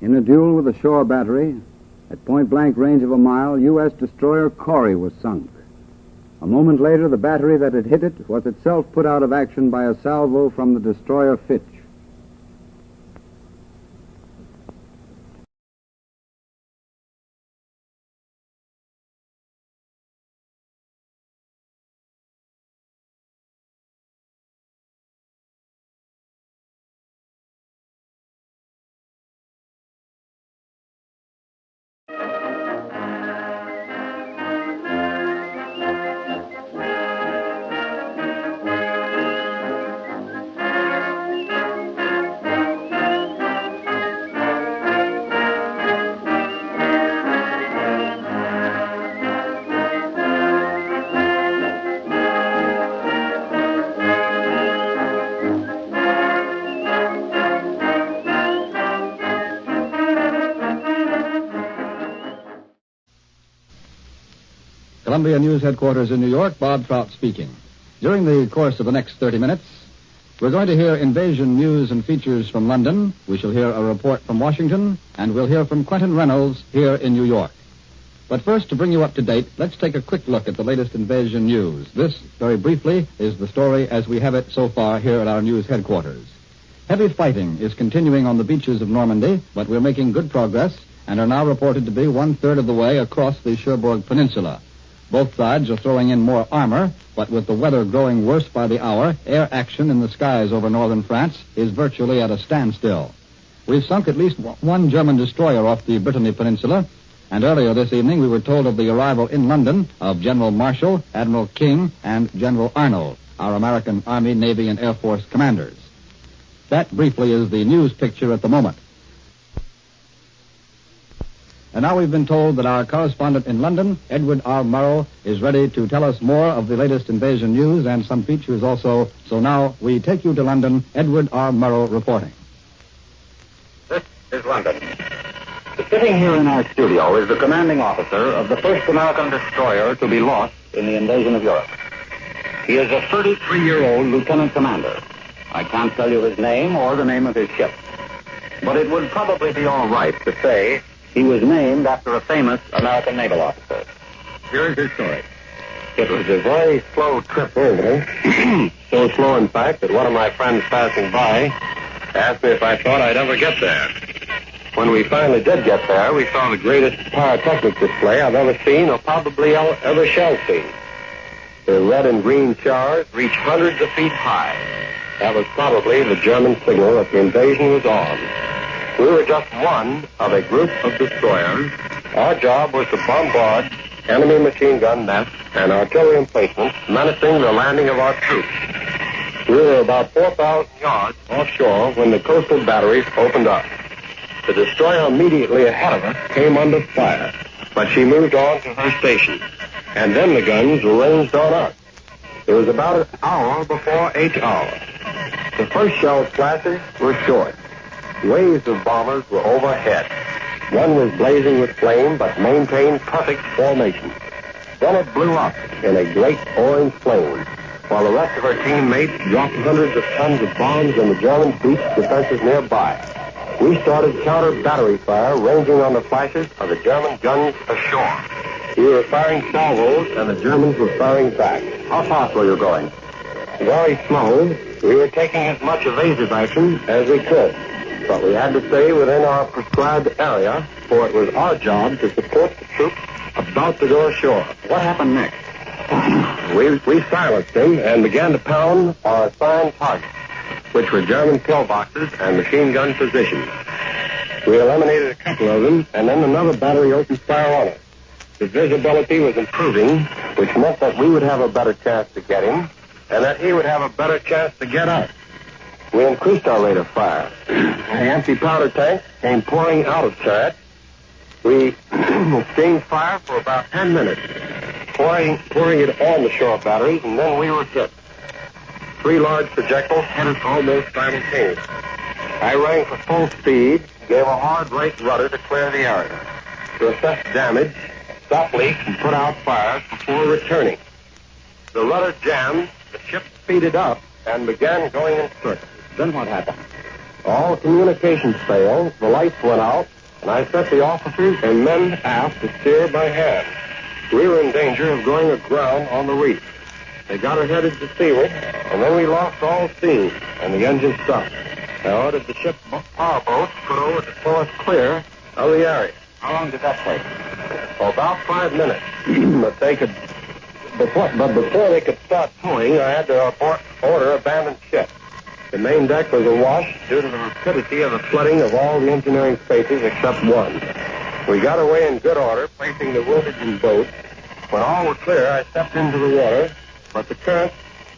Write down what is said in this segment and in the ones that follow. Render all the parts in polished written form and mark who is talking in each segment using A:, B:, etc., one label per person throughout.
A: In a duel with a shore battery, at point-blank range of a mile, U.S. destroyer Corry was sunk. A moment later, the battery that had hit it was itself put out of action by a salvo from the destroyer Fitch.
B: Columbia News Headquarters in New York, Bob Trout speaking. During the course of the next 30 minutes, we're going to hear invasion news and features from London. We shall hear a report from Washington, and we'll hear from Quentin Reynolds here in New York. But first, to bring you up to date, let's take a quick look at the latest invasion news. This, very briefly, is the story as we have it so far here at our news headquarters. Heavy fighting is continuing on the beaches of Normandy, but we're making good progress and are now reported to be one-third of the way across the Cherbourg Peninsula. Both sides are throwing in more armor, but with the weather growing worse by the hour, air action in the skies over northern France is virtually at a standstill. We've sunk at least one German destroyer off the Brittany Peninsula, and earlier this evening we were told of the arrival in London of General Marshall, Admiral King, and General Arnold, our American Army, Navy, and Air Force commanders. That briefly is the news picture at the moment. And now we've been told that our correspondent in London, Edward R. Murrow, is ready to tell us more of the latest invasion news and some features also. So now we take you to London. Edward R. Murrow reporting.
C: This is London. Sitting here in our studio is the commanding officer of the first American destroyer to be lost in the invasion of Europe. He is a 33-year-old lieutenant commander. I can't tell you his name or the name of his ship. But it would probably be all right to say he was named after a famous American naval officer. Here is his story.
D: It was a very slow trip over. So slow, in fact, that one of my friends passing by asked me if I thought I'd ever get there. When we finally did get there, we saw the greatest pyrotechnic display I've ever seen or probably ever shall see. The red and green stars reached hundreds of feet high. That was probably the German signal that the invasion was on. We were just one of a group of destroyers. Our job was to bombard enemy machine gun nests and artillery emplacements, menacing the landing of our troops. We were about 4,000 yards offshore when the coastal batteries opened up. The destroyer immediately ahead of us came under fire, but she moved on to her station, and then the guns were ranged on us. It was about an hour before H-hour. The first shell splashes were short. Waves of bombers were overhead. One was blazing with flame, but maintained perfect formation. Then it blew up in a great orange flame, while the rest of our teammates dropped hundreds of tons of bombs on the German beach defenses nearby. We started counter-battery fire, ranging on the flashes of the German guns ashore. We were firing salvos, and the Germans were firing back.
C: How fast were you going?
D: Very slow. We were taking as much evasive action as we could. But we had to stay within our prescribed area, for it was our job to support the troops about to go ashore.
C: What happened next?
D: We silenced them and began to pound our assigned targets, which were German pillboxes and machine gun positions. We eliminated a couple of them, and then another battery opened fire on us. The visibility was improving, which meant that we would have a better chance to get him, and that he would have a better chance to get us. We increased our rate of fire. The empty powder tank came pouring out of turret. We exchanged fire for about 10 minutes, pouring it on the shore batteries, and then we were hit. 3 large projectiles hit us almost simultaneously. I rang for full speed, gave a hard right rudder to clear the area, to assess damage, stop leaks, and put out fires before returning. The rudder jammed, the ship speeded up, and began going in circles.
C: Then what happened?
D: All communications failed, the lights went out, and I set the officers and men aft to steer by hand. We were in danger of going aground on the reef. They got her headed to seaward, and then we lost all steam, and the engine stopped. I ordered the ship's power boats put over to tow us clear of the area.
C: How long did that take?
D: About 5 minutes. But before they could start towing, I had to order abandoned ship. The main deck was awash due to the rapidity of the flooding of all the engineering spaces except one. We got away in good order, placing the wounded in boats. When all was clear, I stepped into the water, but the current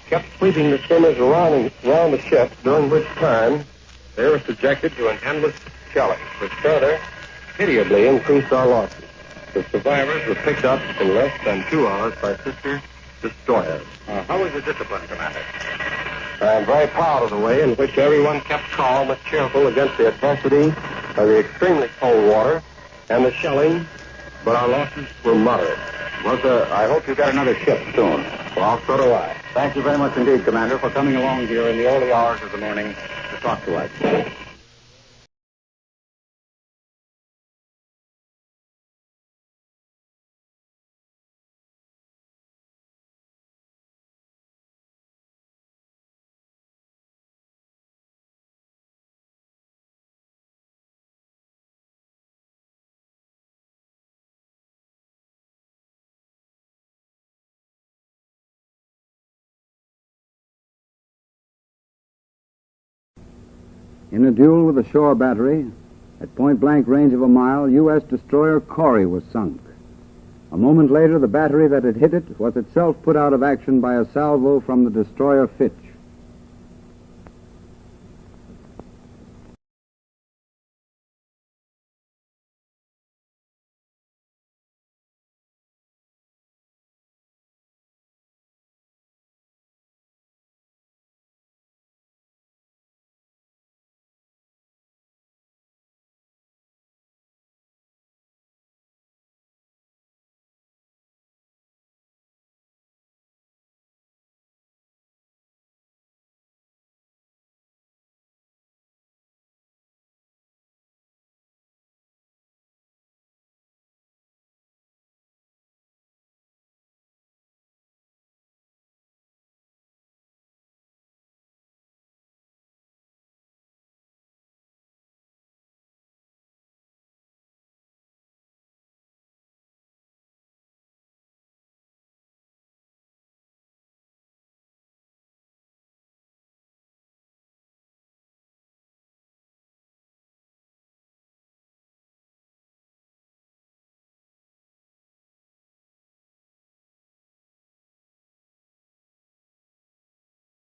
D: kept sweeping the swimmers around the ship, during which time they were subjected to an endless shelling, which further pitiably increased our losses. The survivors were picked up in less than 2 hours by sister destroyers.
C: How was the discipline, Commander?
D: I'm very proud of the way in which everyone kept calm and cheerful against the adversity of the extremely cold water and the shelling, but our losses were moderate.
C: Well, sir, I hope you get another ship soon.
D: Well, so do I.
C: Thank you very much indeed, Commander, for coming along here in the early hours of the morning to talk to us.
A: In a duel with a shore battery, at point-blank range of a mile, U.S. destroyer Corry was sunk. A moment later, the battery that had hit it was itself put out of action by a salvo from the destroyer Fitch.